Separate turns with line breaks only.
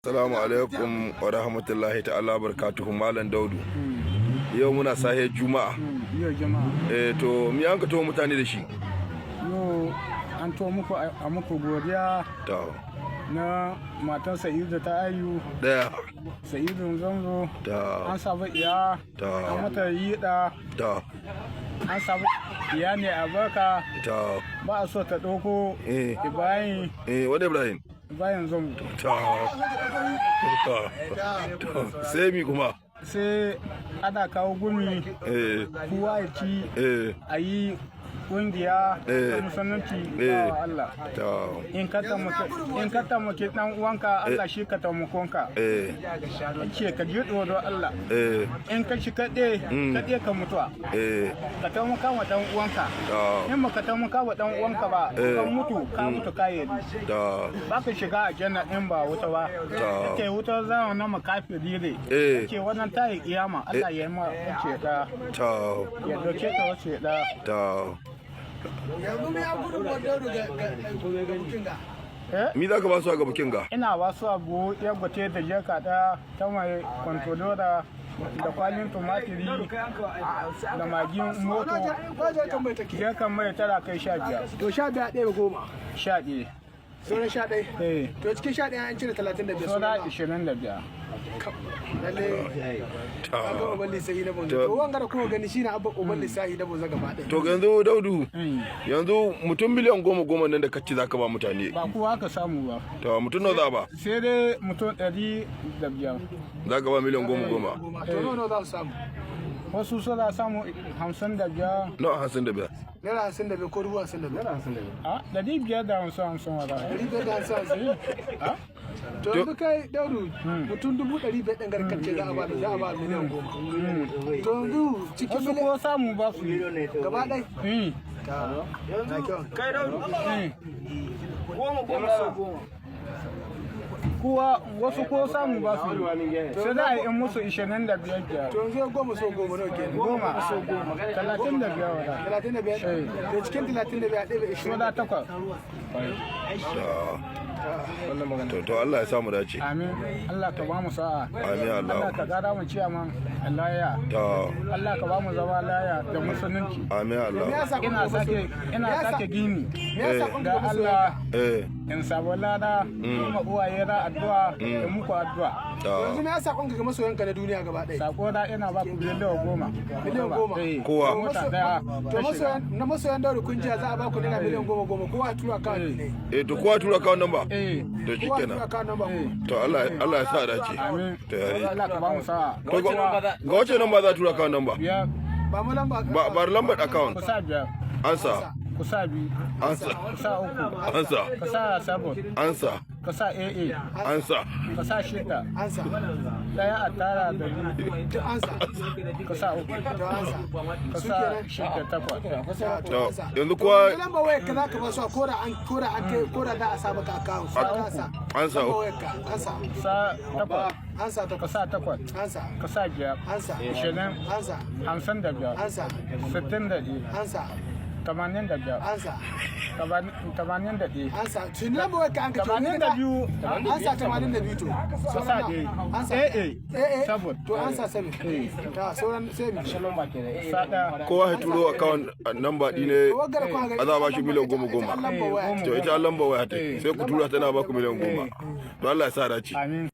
Assalamu alaikum wa rahmatullahi ta'ala barkatuhu Malam Daudu. Yau muna sahe Juma'a.
Yau Juma'a.
To mi an ka to mutane da shi?
Yau an to muku a muku godiya
To.
na matan Sa'idu ta ayu.
Daya.
Sa'idu zanzo.
To.
An sabu iya.
To.
An mata yiɗa.
To.
An sabu iya ne a baka.
To.
Ba a so ta ɗauko. Ibrahim.
Wani Ibrahim?
Ibrahim zango.
To. Sai mi kuma?
Sai ana kawo gumi. Kowa ya ci. A yi kungiya ta musulunci ba Allah. In ka taimake dan uwanka Allah shi ka taimakonka. Ce ka ji tsoro Allah. In ka shi kaɗe ka mutuwa. Ka taimaka wa dan uwanka. In ba ka taimaka wa dan uwanka ba ka mutu kaye. Ba ka shiga a janna in ba wuta ba. Ke wuta za na makafiri ne. Ke wannan tayi kiyama Allah ya yi ma ce da. Ya doke ka wace da.
Mi za ka ba su a ga bukin ga?
Ina ba su abu ya gwate da jeka ta mai kwantolora da kwalin tumatiri da magin moto jekan mai tara kai 15.
To 15 ɗaya 10.
11.
Sauran 11? To cikin 11 an cire 35.
Sauran 25.
Lalle kaga uban lissahi na bonzo. To wanga da kuma gani shine abba uban lissahi na bonzo gaba ɗaya.
To yanzu Daudu, yanzu mutum miliyan 10 nan da kace zaka ba mutane.
Ba kowa ka samu ba.
To mutum nawa za ba?
Sai dai mutum 105.
Zaka ba miliyan 10.
To nawa za su samu?
Wasu suna samu 55.
Nawa 55?
Naira 55 ko 55?
A 550 wala.
550. To yanzu kai Daudu mutum 500 ɗin garkacce za a ba miliyan 10. To yanzu cikin
Wasu ko samu ba su yi.
gaba ɗai. Na kyau.
Kai Daudu. Kuwa wasu ko samu ba su sai da in musu 25.
To yanzu 10 so 10 nawa kenan?
10 so 10 35 wala.
35? To cikin 35 ɗaya 20.
Soda 8.
To Allah ya samu dace.
Amin. Allah ka ba mu sa'a.
Amin Allah.
Allah ka gara mu ciyaman laya. Allah ka ba mu zama laya da musulunci.
Amin Allah.
Ina sake gini. Da Allah in sabo lada kuma uwaye na addu'a da muku addu'a.
Yanzu me ya sakon ga masoyanka na duniya gaba ɗaya?
Sako da ina ba ku miliyan 10.
Miliyan 10?
Kowa.
Mota daya.
To masoyan Daudu kun jiya za a ba ku naira miliyan 10 kowa tura account ne.
To kowa tura account number? To
Kowa tura
shikenan.
account number ku.
To Allah ya sa dace.
Amin.
To yayi.
Allah ka ba mu sa'a.
To ga wace number za tura account number?
Biyar.
Ba mu lamba.
Ba lambar account.
Ku sa biyar.
Ansa.
Ku sa biyu.
Ansa.
Ku sa uku.
Ansa.
Ka sa sabon.
Ansa.
Ka sa AA.
Ansa.
Ka sa shida.
Ansa.
Daya a tara da biyu.
To ansa.
Ka sa uku.
To ansa.
Ka sa shida takwas.
To yanzu kowa
Lamba wayar ka zaka ba su koda za a sa maka account.
ansa.
Ansa.
Sa takwas.
Ansa
Ka
takwas.
sa takwas.
Ansa.
Ka sa biyar.
Ansa.
20.
Ansa.
55.
Ansa.
61.
Ansa.
85.
Ansa.
81.
Ansa. Tuni lamba wayar ka an ka to.
82.
Ansa 82 to.
Ka sa ɗaya.
Ansa.
AA. Sabon.
To ansa 7. Ta sauran 7.
Sa ɗaya.
Kowa ya turo account number ɗine
Wagar kwa
a za a ba shi miliyan 10.
lamba waya.
To ita lamba waya ta sai ku tura tana ba ku miliyan 10. To Allah ya sa dace.
Amin.